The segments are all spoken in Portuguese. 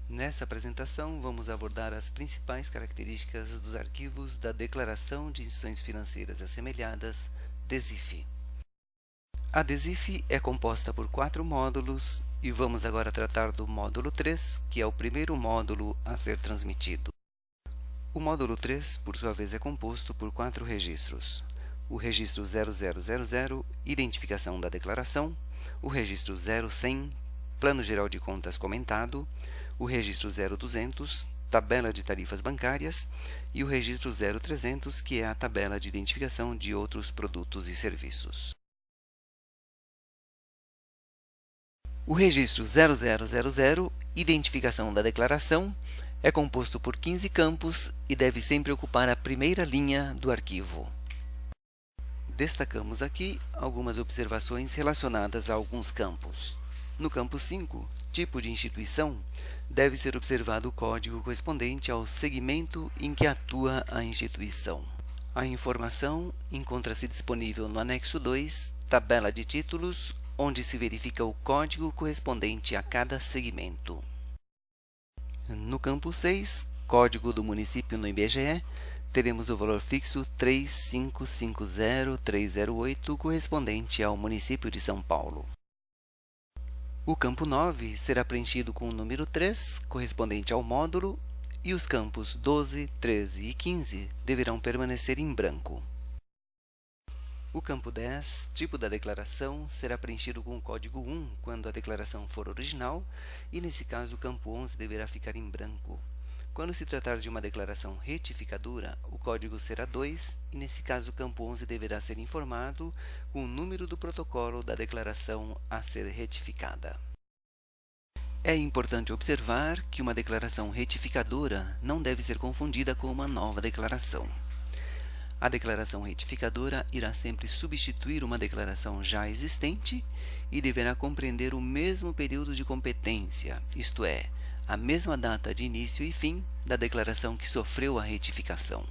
Nessa apresentação, vamos abordar as principais características dos arquivos da Declaração de Instituições Financeiras Assemelhadas, DESIF. A DESIF é composta por 4 módulos e vamos agora tratar do módulo 3, que é o primeiro módulo a ser transmitido. O módulo 3, por sua vez, é composto por 4 registros. O registro 0000, identificação da declaração, o registro 0100, Plano Geral de Contas comentado, o registro 0200, tabela de tarifas bancárias, e o registro 0300, que é a tabela de identificação de outros produtos e serviços. O registro 0000, identificação da declaração, é composto por 15 campos e deve sempre ocupar a primeira linha do arquivo. Destacamos aqui algumas observações relacionadas a alguns campos. No campo 5, tipo de instituição, deve ser observado o código correspondente ao segmento em que atua a instituição. A informação encontra-se disponível no anexo 2, tabela de títulos, onde se verifica o código correspondente a cada segmento. No campo 6, código do município no IBGE, teremos o valor fixo 3550308, correspondente ao município de São Paulo. O campo 9 será preenchido com o número 3, correspondente ao módulo, e os campos 12, 13 e 15 deverão permanecer em branco. O campo 10, tipo da declaração, será preenchido com o código 1 quando a declaração for original, e nesse caso o campo 11 deverá ficar em branco. Quando se tratar de uma declaração retificadora, o código será 2, e nesse caso o campo 11 deverá ser informado com o número do protocolo da declaração a ser retificada. É importante observar que uma declaração retificadora não deve ser confundida com uma nova declaração. A declaração retificadora irá sempre substituir uma declaração já existente e deverá compreender o mesmo período de competência, isto é, a mesma data de início e fim da declaração que sofreu a retificação.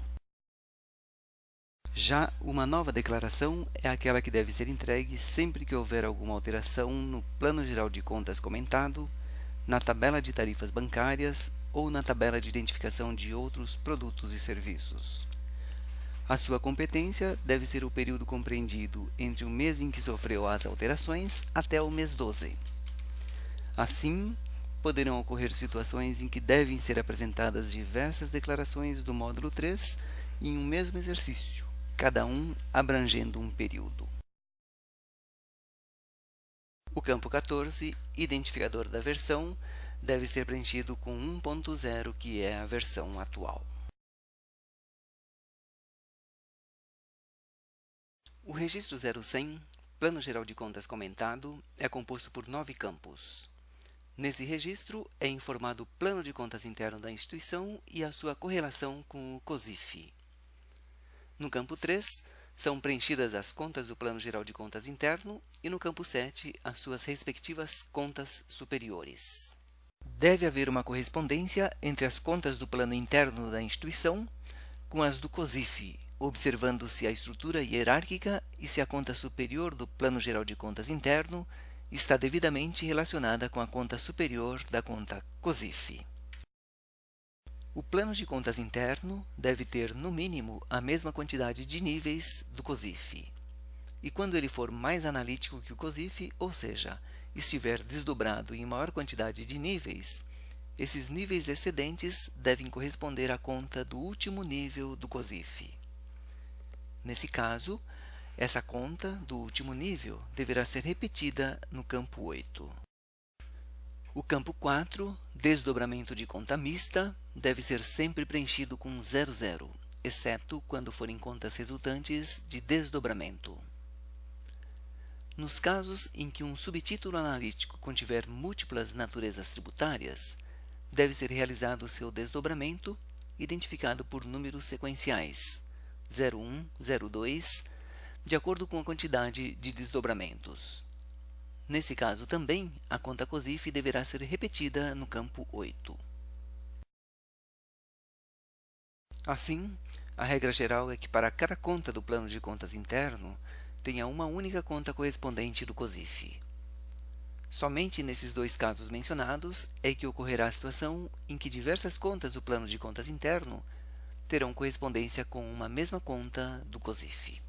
Já uma nova declaração é aquela que deve ser entregue sempre que houver alguma alteração no Plano Geral de Contas comentado, na tabela de tarifas bancárias ou na tabela de identificação de outros produtos e serviços. A sua competência deve ser o período compreendido entre o mês em que sofreu as alterações até o mês 12. Assim, poderão ocorrer situações em que devem ser apresentadas diversas declarações do módulo 3 em um mesmo exercício, cada um abrangendo um período. O campo 14, identificador da versão, deve ser preenchido com 1.0, que é a versão atual. O registro 0100, Plano Geral de Contas comentado, é composto por 9 campos. Nesse registro é informado o plano de contas interno da instituição e a sua correlação com o COSIF. No campo 3, são preenchidas as contas do Plano Geral de Contas interno e no campo 7, as suas respectivas contas superiores. Deve haver uma correspondência entre as contas do plano interno da instituição com as do COSIF, observando-se a estrutura hierárquica e se a conta superior do Plano Geral de Contas interno está devidamente relacionada com a conta superior da conta COSIF. O Plano de Contas interno deve ter, no mínimo, a mesma quantidade de níveis do COSIF. E quando ele for mais analítico que o COSIF, ou seja, estiver desdobrado em maior quantidade de níveis, esses níveis excedentes devem corresponder à conta do último nível do COSIF. Nesse caso, essa conta do último nível deverá ser repetida no campo 8. O campo 4, desdobramento de conta mista, deve ser sempre preenchido com 00, exceto quando forem contas resultantes de desdobramento. Nos casos em que um subtítulo analítico contiver múltiplas naturezas tributárias, deve ser realizado o seu desdobramento, identificado por números sequenciais 01, 02, de acordo com a quantidade de desdobramentos. Nesse caso também, a conta COSIF deverá ser repetida no campo 8. Assim, a regra geral é que para cada conta do plano de contas interno, tenha uma única conta correspondente do COSIF. Somente nesses dois casos mencionados é que ocorrerá a situação em que diversas contas do plano de contas interno terão correspondência com uma mesma conta do COSIF.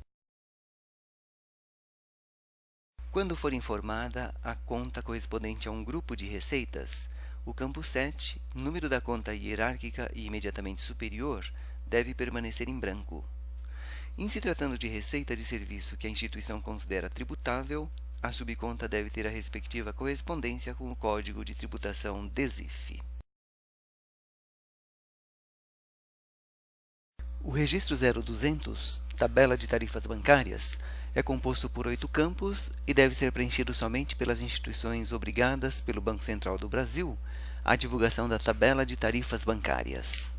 Quando for informada a conta correspondente a um grupo de receitas, o campo 7, número da conta hierárquica e imediatamente superior, deve permanecer em branco. Em se tratando de receita de serviço que a instituição considera tributável, a subconta deve ter a respectiva correspondência com o Código de Tributação DESIF. O registro 0200, tabela de tarifas bancárias, é composto por 8 campos e deve ser preenchido somente pelas instituições obrigadas pelo Banco Central do Brasil à divulgação da tabela de tarifas bancárias.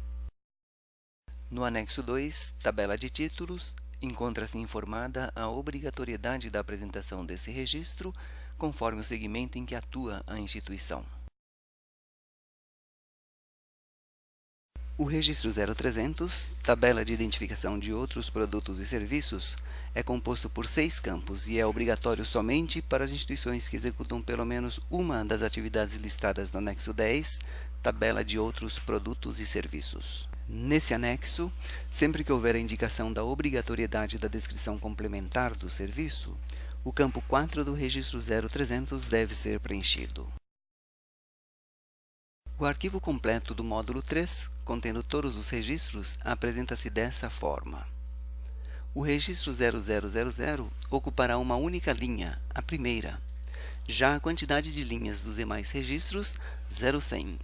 No anexo 2, tabela de títulos, encontra-se informada a obrigatoriedade da apresentação desse registro, conforme o segmento em que atua a instituição. O registro 0300, tabela de identificação de outros produtos e serviços, é composto por 6 campos e é obrigatório somente para as instituições que executam pelo menos uma das atividades listadas no anexo 10, tabela de outros produtos e serviços. Nesse anexo, sempre que houver a indicação da obrigatoriedade da descrição complementar do serviço, o campo 4 do registro 0300 deve ser preenchido. O arquivo completo do módulo 3, contendo todos os registros, apresenta-se dessa forma. O registro 0000 ocupará uma única linha, a primeira. Já a quantidade de linhas dos demais registros, 0100,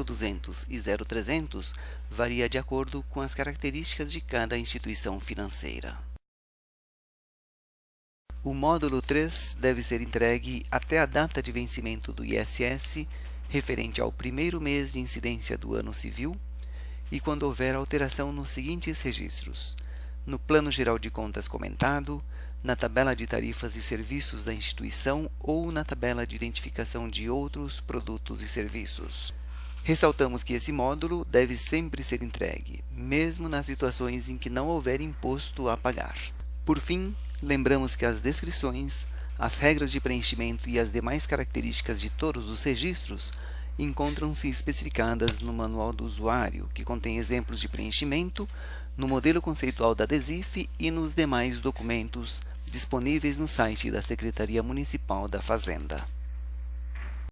0200 e 0300, varia de acordo com as características de cada instituição financeira. O módulo 3 deve ser entregue até a data de vencimento do ISS, referente ao primeiro mês de incidência do ano civil, e quando houver alteração nos seguintes registros: no Plano Geral de Contas comentado, na tabela de tarifas e serviços da instituição ou na tabela de identificação de outros produtos e serviços. Ressaltamos que esse módulo deve sempre ser entregue, mesmo nas situações em que não houver imposto a pagar. Por fim, lembramos que as descrições, as regras de preenchimento e as demais características de todos os registros encontram-se especificadas no Manual do Usuário, que contém exemplos de preenchimento, no modelo conceitual da DESIF e nos demais documentos disponíveis no site da Secretaria Municipal da Fazenda.